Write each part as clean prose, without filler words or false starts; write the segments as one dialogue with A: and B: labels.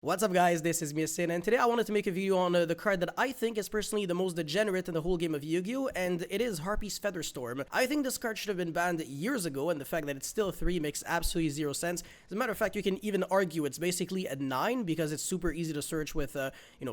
A: What's up guys, this is Miasin, and today I wanted to make a video on the card that I think is personally the most degenerate in the whole game of Yu-Gi-Oh! And it is Harpy's Featherstorm. I think this card should have been banned years ago, and the fact that it's still 3 makes absolutely zero sense. As a matter of fact, you can even argue it's basically a 9 because it's super easy to search with,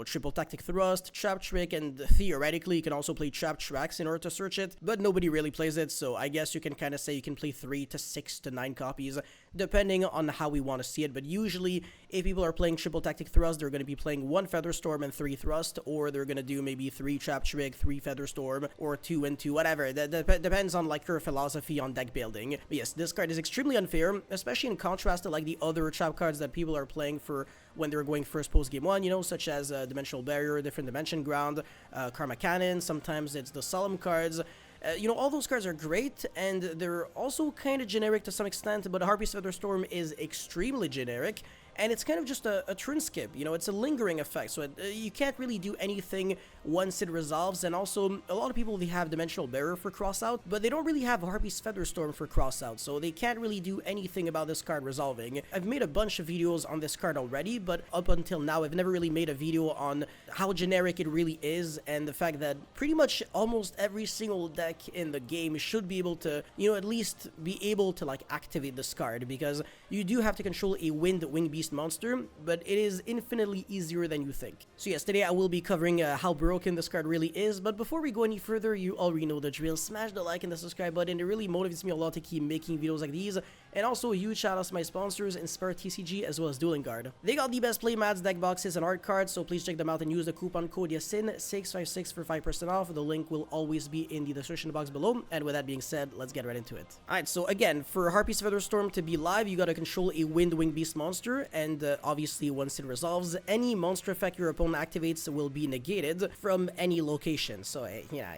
A: triple tactic thrust, trap trick, and theoretically you can also play trap tracks in order to search it, but nobody really plays it, so I guess you can kind of say you can play 3 to 6 to 9 copies, depending on how we want to see it. But usually, if people are playing triple tactic thrust, they're going to be playing 1 Featherstorm and 3 thrust, or they're going to do maybe 3 trap trick, 3 Featherstorm, or 2 and 2, whatever. That depends on like your philosophy on deck building. But yes, this card is extremely unfair, especially in contrast to like the other trap cards that people are playing for when they're going first post game 1, such as Dimensional Barrier, Different Dimension Ground, Karma Cannon. Sometimes it's the Solemn cards. All those cards are great, and they're also kind of generic to some extent, but Harpy's Featherstorm is extremely generic, and it's kind of just a turn skip. It's a lingering effect, so you can't really do anything once it resolves. And also, a lot of people, they have Dimensional Barrier for crossout, but they don't really have Harpy's Featherstorm for crossout, so they can't really do anything about this card resolving. I've made a bunch of videos on this card already, but up until now, I've never really made a video on how generic it really is, and the fact that pretty much almost every single deck in the game should be able to, at least be able to like activate this card, because you do have to control a Wing Beast monster, but it is infinitely easier than you think. So yes, today I will be covering how broken this card really is, but before we go any further, you already know the drill. Smash the like and the subscribe button. It really motivates me a lot to keep making videos like these. And also a huge shout out to my sponsors, Inspire TCG as well as Dueling. They got the best playmats, deck boxes, and art cards, so please check them out and use the coupon code YASIN656 for 5% off. The link will always be in the description box below. And with that being said, let's get right into it. Alright, so again, for Harpy's Featherstorm to be live, you gotta control a Wing Beast monster, and obviously once it resolves, any monster effect your opponent activates will be negated from any location. So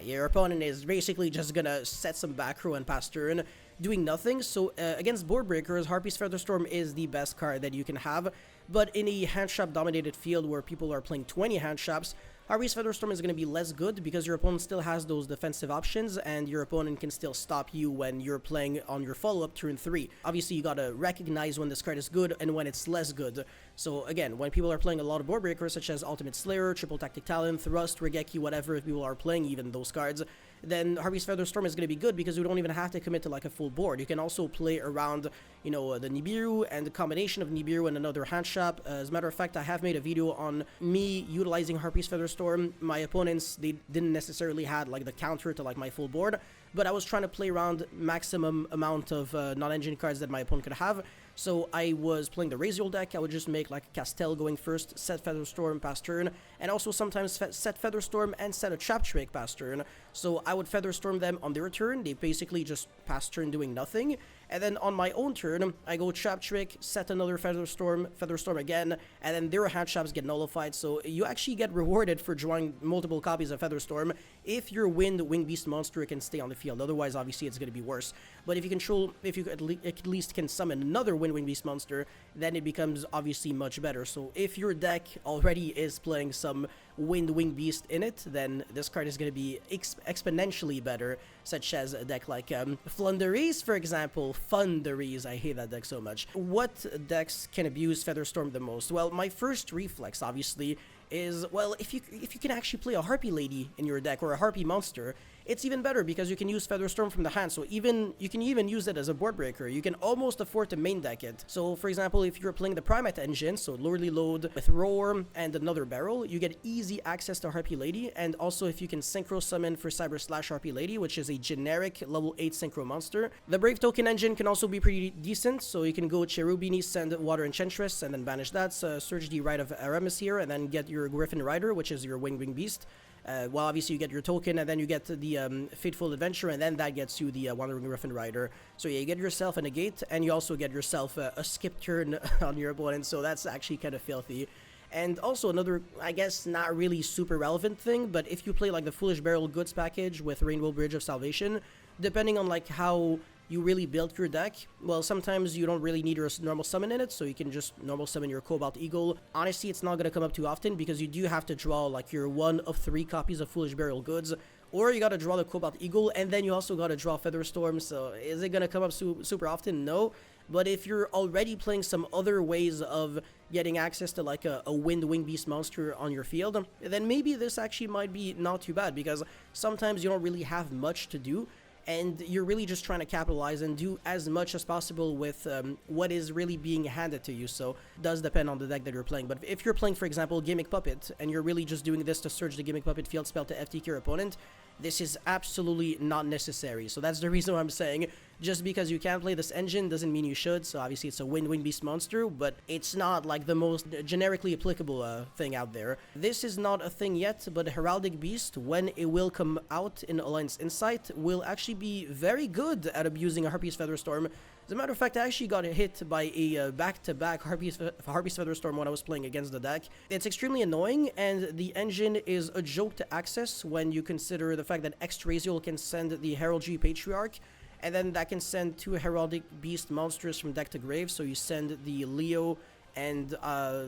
A: your opponent is basically just gonna set some back row and pass turn, doing nothing. So against board breakers, Harpy's Featherstorm is the best card that you can have, but in a hand trap dominated field where people are playing 20 hand traps, Harpy's Featherstorm is going to be less good because your opponent still has those defensive options, and your opponent can still stop you when you're playing on your follow-up turn 3. Obviously, you gotta recognize when this card is good and when it's less good. So again, when people are playing a lot of board breakers such as Ultimate Slayer, Triple Tactic Talent, Thrust, Regeki, whatever, if people are playing even those cards, then Harpy's Featherstorm is going to be good because you don't even have to commit to like a full board. You can also play around, the Nibiru and the combination of Nibiru and another hand trap. As a matter of fact, I have made a video on me utilizing Harpy's Featherstorm. My opponents, they didn't necessarily had like the counter to like my full board, but I was trying to play around maximum amount of non-engine cards that my opponent could have. So I was playing the Raziel deck. I would just make like a Castel going first, set Featherstorm past turn, and also sometimes set Featherstorm and set a Trap Trick past turn. So I would Featherstorm them on their turn. They basically just pass turn doing nothing. And then on my own turn, I go Trap Trick, set another Featherstorm again, and then their hand traps get nullified. So you actually get rewarded for drawing multiple copies of Featherstorm if your Wing Beast monster can stay on the field. Otherwise, obviously, it's going to be worse. But if you at least can summon another Wing Beast monster, then it becomes obviously much better. So if your deck already is playing some Wing Beast in it, then this card is going to be exponentially better, such as a deck like Flunderies, for example. Funderies, I hate that deck so much. What decks can abuse Featherstorm the most? Well, my first reflex, obviously, is, well, if you can actually play a Harpy Lady in your deck or a Harpy monster, it's even better because you can use Featherstorm from the hand. So you can even use it as a board breaker. You can almost afford to main deck it. So for example, if you're playing the Primate engine, so Lordly Load with Roar and another barrel, you get easy access to Harpy Lady. And also if you can Synchro Summon for Cyber Slash Harpy Lady, which is a generic level 8 Synchro monster. The Brave Token engine can also be pretty decent. So you can go Cherubini, send Water Enchantress, and then banish that. Surge the Rite of Aramis here, and then get your Griffin Rider, which is your Wing Beast. Well, obviously you get your token, and then you get the Fateful Adventure, and then that gets you the Wandering Griffin Rider. So yeah, you get yourself a negate, and you also get yourself a skip turn on your opponent, so that's actually kind of filthy. And also another, I guess, not really super relevant thing, but if you play like the Foolish Barrel Goods package with Rainbow Bridge of Salvation, depending on like how you really built your deck, well, sometimes you don't really need your normal summon in it, so you can just normal summon your Cobalt Eagle. Honestly, it's not going to come up too often because you do have to draw like your 1 of 3 copies of Foolish Burial Goods, or you got to draw the Cobalt Eagle, and then you also got to draw Featherstorm. So is it going to come up super often? No. But if you're already playing some other ways of getting access to like a wind wing beast monster on your field, then maybe this actually might be not too bad, because sometimes you don't really have much to do, and you're really just trying to capitalize and do as much as possible with what is really being handed to you. So it does depend on the deck that you're playing. But if you're playing, for example, Gimmick Puppet, and you're really just doing this to search the Gimmick Puppet field spell to FTK your opponent, this is absolutely not necessary. So that's the reason why I'm saying, just because you can play this engine doesn't mean you should. So obviously it's a wind beast monster, but it's not like the most generically applicable thing out there. This is not a thing yet, but Heraldic Beast, when it will come out in Alliance Insight, will actually be very good at abusing a Harpy's Featherstorm. As a matter of fact, I actually got hit by a back-to-back Harpy's Featherstorm when I was playing against the deck. It's extremely annoying, and the engine is a joke to access when you consider the fact that Extrazial can send the Heraldry Patriarch, and then that can send 2 Heraldic Beast monsters from deck to grave. So you send the Leo and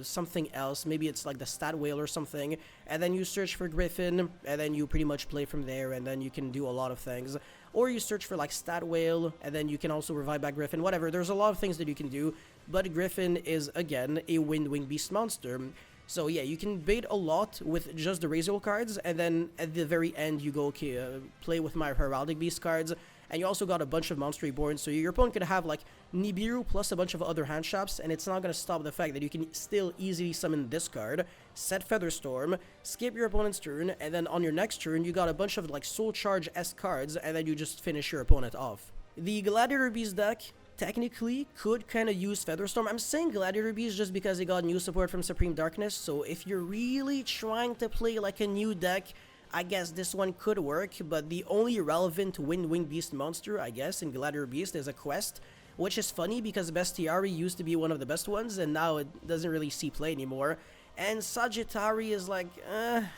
A: something else, maybe it's like the Stat Whale or something, and then you search for Griffin, and then you pretty much play from there, and then you can do a lot of things. Or you search for like Stat Whale, and then you can also revive back Griffin, whatever. There's a lot of things that you can do, but Griffin is, again, a wind wing beast monster. So yeah, you can bait a lot with just the Razor cards, and then at the very end you go, okay, play with my Heraldic Beast cards, and you also got a bunch of Monster Reborn, so your opponent could have like Nibiru plus a bunch of other hand traps, and it's not going to stop the fact that you can still easily summon this card, set Featherstorm, skip your opponent's turn, and then on your next turn you got a bunch of like Soul Charge-esque cards, and then you just finish your opponent off. The Gladiator Beast deck technically could kind of use Featherstorm. I'm saying Gladiator Beast just because it got new support from Supreme Darkness, so if you're really trying to play like a new deck, I guess this one could work. But the only relevant wind wing beast monster, I guess, in Gladiator Beast is a Quest, which is funny because Bestiari used to be one of the best ones, and now it doesn't really see play anymore. And Sagittari is like,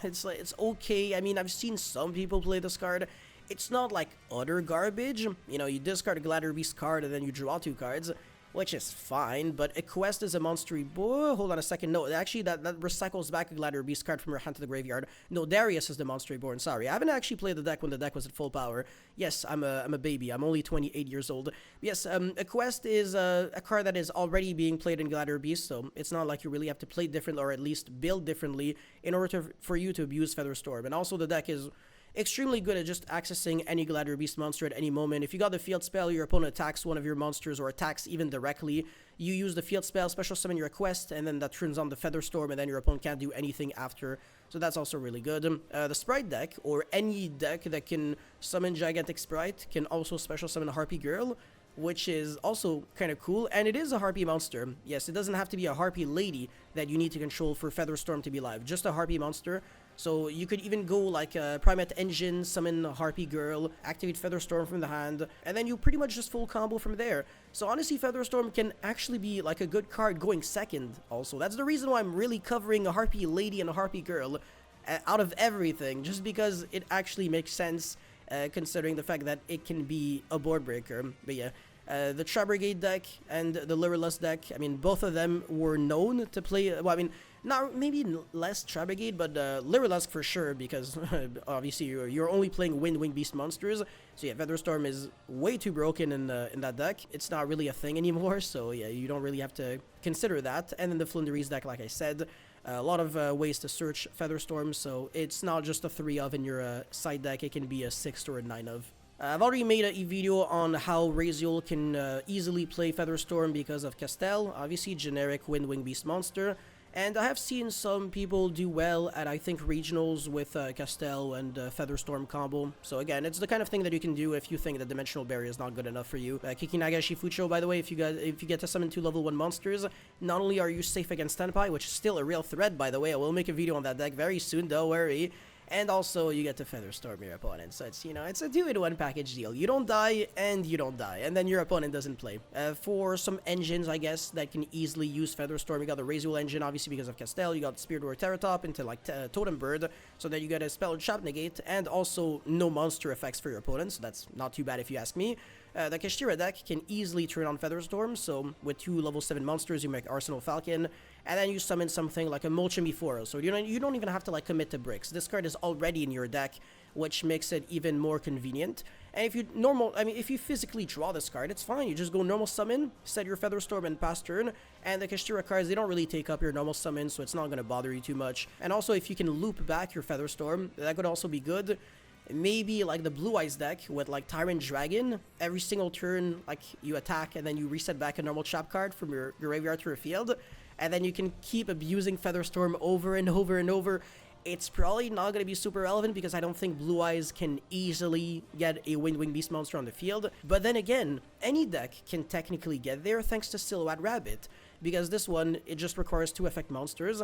A: it's okay. I mean, I've seen some people play this card. It's not like utter garbage. You know, you discard a Gladiator Beast card and then you draw 2 cards, which is fine, but a Quest is a monster reborn. Hold on a second. No, actually, that recycles back a Gladiator Beast card from your hand to the graveyard. No, Darius is the monster reborn. Sorry, I haven't actually played the deck when the deck was at full power. Yes, I'm a baby. I'm only 28 years old. Yes, a Quest is a card that is already being played in Gladiator Beast, so it's not like you really have to play differently, or at least build differently in order for you to abuse Featherstorm. And also, the deck is extremely good at just accessing any Gladiator Beast monster at any moment. If you got the field spell, your opponent attacks one of your monsters, or attacks even directly, you use the field spell, special summon your Quest, and then that turns on the Featherstorm, and then your opponent can't do anything after. So that's also really good. The Sprite deck, or any deck that can summon Gigantic Sprite, can also special summon a Harpy Girl, which is also kind of cool, and it is a Harpy monster. Yes, it doesn't have to be a Harpy lady that you need to control for Featherstorm to be live, just a Harpy monster. So you could even go like a Primate Engine, summon a Harpy Girl, activate Featherstorm from the hand, and then you pretty much just full combo from there. So honestly, Featherstorm can actually be like a good card going second also. That's the reason why I'm really covering a Harpy Lady and a Harpy Girl out of everything, just because it actually makes sense, considering the fact that it can be a board breaker. But yeah, the Tri Brigade deck and the Lyrillus deck, I mean, both of them were known to play, well, I mean, not maybe less Tri Brigade, but Lyrillus for sure, because obviously you're only playing wind wing beast monsters. So yeah, Featherstorm is way too broken in that deck. It's not really a thing anymore, so yeah, you don't really have to consider that. And then the Flunderies deck, like I said, a lot of ways to search Featherstorm, so it's not just a 3 of in your side deck, it can be a 6 or a 9 of. I've already made a video on how Raziel can easily play Featherstorm because of Castel, obviously generic wind wing beast monster. And I have seen some people do well at, I think, regionals with Castel and Featherstorm combo. So again, it's the kind of thing that you can do if you think the Dimensional Barrier is not good enough for you. Kikinaga Shifucho, by the way, if you get to summon 2 level 1 monsters, not only are you safe against Tenpai, which is still a real threat, by the way, I will make a video on that deck very soon, don't worry. And also, you get to Featherstorm your opponent. So it's, you know, it's a 2-in-1 package deal. You don't die, and you don't die. And then your opponent doesn't play. For some engines, I guess, that can easily use Featherstorm, you got the Raziel engine, obviously, because of Castel. You got Spirit or Terratop into, like, Totem Bird, so that you get a Spell Trap Negate, and also no monster effects for your opponent. So that's not too bad if you ask me. The Kashtira deck can easily turn on Featherstorm, so with 2 level 7 monsters, you make Arsenal Falcon, and then you summon something like a Molchim before, so you don't even have to like commit to bricks. This card is already in your deck, which makes it even more convenient. And if if you physically draw this card, it's fine. You just go normal summon, set your Featherstorm and pass turn, and the Kashtira cards, they don't really take up your normal summon, so it's not going to bother you too much. And also, if you can loop back your Featherstorm, that could also be good. Maybe like the Blue Eyes deck with like Tyrant Dragon, every single turn, like you attack and then you reset back a normal trap card from your graveyard to your field, and then you can keep abusing Featherstorm over and over and over. It's probably not going to be super relevant because I don't think Blue Eyes can easily get a Wind Beast monster on the field. But then again, any deck can technically get there thanks to Silhouette Rabbit, because this one, it just requires 2 effect monsters,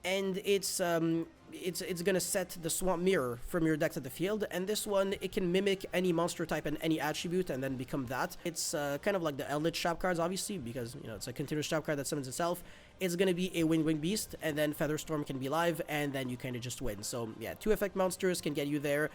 A: and it's gonna set the Swamp Mirror from your deck to the field, and this one, it can mimic any monster type and any attribute and then become that. It's kind of like the Eldritch Trap cards, obviously, because, you know, it's a continuous trap card that summons itself. It's gonna be a Wind Beast, and then Featherstorm can be live, and then you kind of just win. So, yeah, 2 effect monsters can get you there.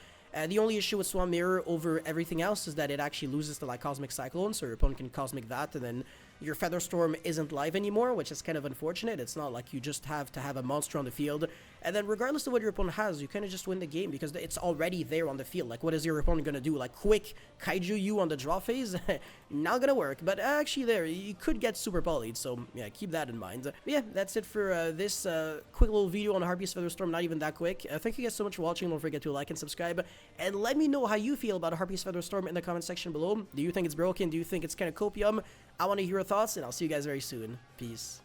A: The only issue with Swamp Mirror over everything else is that it actually loses to like Cosmic Cyclone, so your opponent can Cosmic that, and then your Featherstorm isn't live anymore, which is kind of unfortunate. It's not like you just have to have a monster on the field, and then regardless of what your opponent has, you kind of just win the game because it's already there on the field. Like, what is your opponent gonna do? Like, quick Kaiju you on the draw phase? Not gonna work, but actually there, you could get super polyed, so yeah, keep that in mind. But yeah, that's it for this quick little video on Harpy's Featherstorm, not even that quick. Thank you guys so much for watching. Don't forget to like and subscribe, and let me know how you feel about Harpy's Featherstorm in the comment section below. Do you think it's broken? Do you think it's kind of copium? I want to hear your thoughts, and I'll see you guys very soon. Peace.